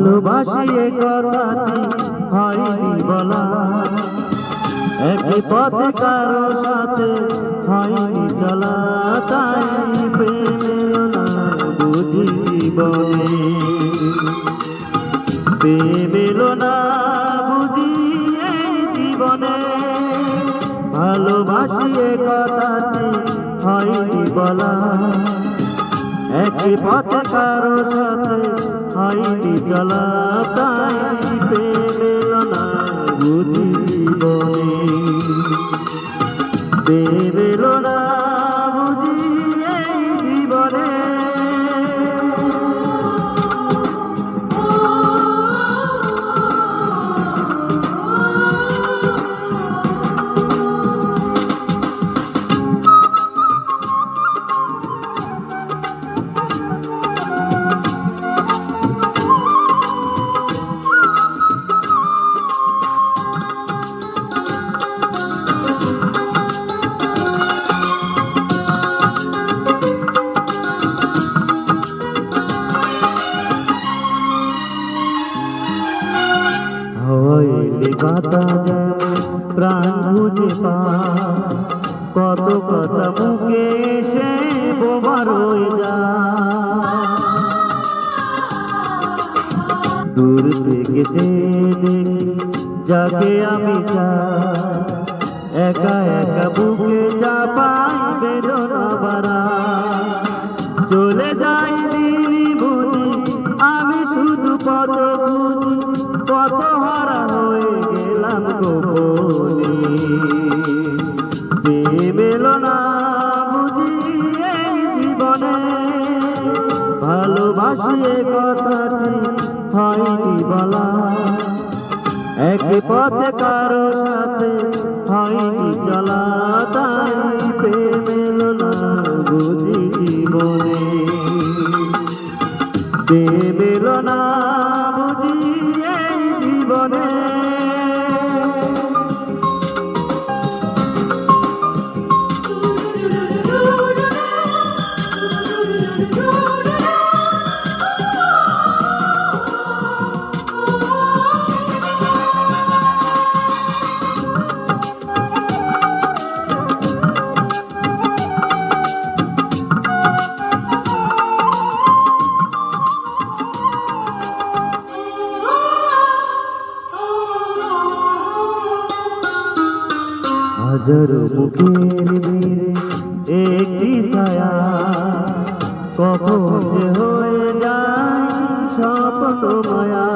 ভালোবাসি এ কথাটি হয়নি বলা, একই পথে কারো সাথে হয়নি চলা, তাই প্রেম এলো না বুঝি জীবনে, প্রেম এলো না বুঝি এই জীবনে। ভালোবাসি এ কথাটি হয়নি বলা, একই পথে কারো সাথে হয়নি চলা, তাই প্রেম এলো না বুঝি জীবনে, প্রেম এলো না বুঝি এই জীবনে। হইলে কথা যেমন প্রাণ বুঝে পা, কত কথা মুখে এসে বোবা রয়ে যা, দূর থেকে চেয়ে দেখি যাকে আমি চাই, একা একা বুকে চাপাই বেদনা বাড়া, চলে যাই দিনই বুঝি আমি শুধু কত বুঝি, কত হারা হয়ে গেলাম গোপনে, প্রেম এলো না বুঝি এই জীবনে। ভালোবাসি এ কথাটি হয়নি বলা, একই পথে কারো সাথে হয়নি চলা, তাই প্রেম এলো না বুঝি জীবনে, প্রেম এলো না বুঝি এই জীবনে। হাজারো মুখের ভিড়ে একটি ছায়া, কখন যে হয়ে যায় স্বপ্ন মায়া,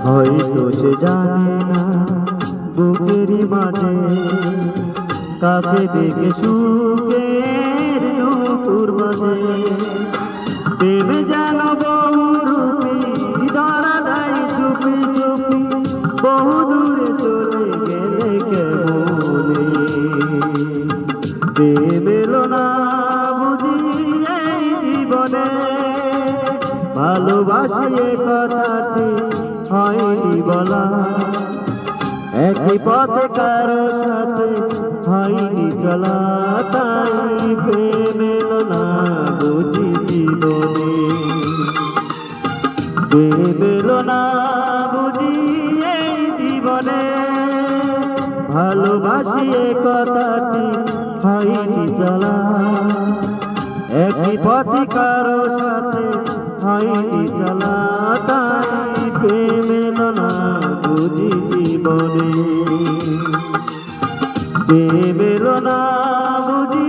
হয়তো সে জানে না বুকেরই মাঝে কাকে দেখে সুখের নতুর মাঝে, প্রেমে যেন বহুরূপী ধরা দেয় চুপি চুপি, বহু দূরে চলে গেলে কেমনে, প্রেম এলো না বুঝি এই জীবনে। ভালোবাসি এ কথাটি হয়নি বলা, একই পথে কারো সাথে হয়নি চলা, তাই প্রেম এলো না বুঝি জীবনে, প্রেম এলো না বুঝি এই জীবনে। ভালোবাসি এ কথাটি হয়নি চলা, একই পথে কারো সাথে হয়নি চলা, তাই প্রেম এলো না বুঝি জীবনে, প্রেম এলো না বুঝি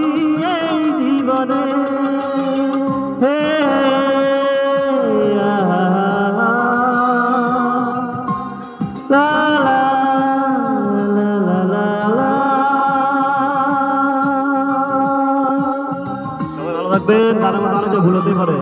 এই জীবনে। হে লা লা লা লা লা। সবাই ভালো থাকবেন, তার মধ্যে অনেকে ভুল হতে পারে।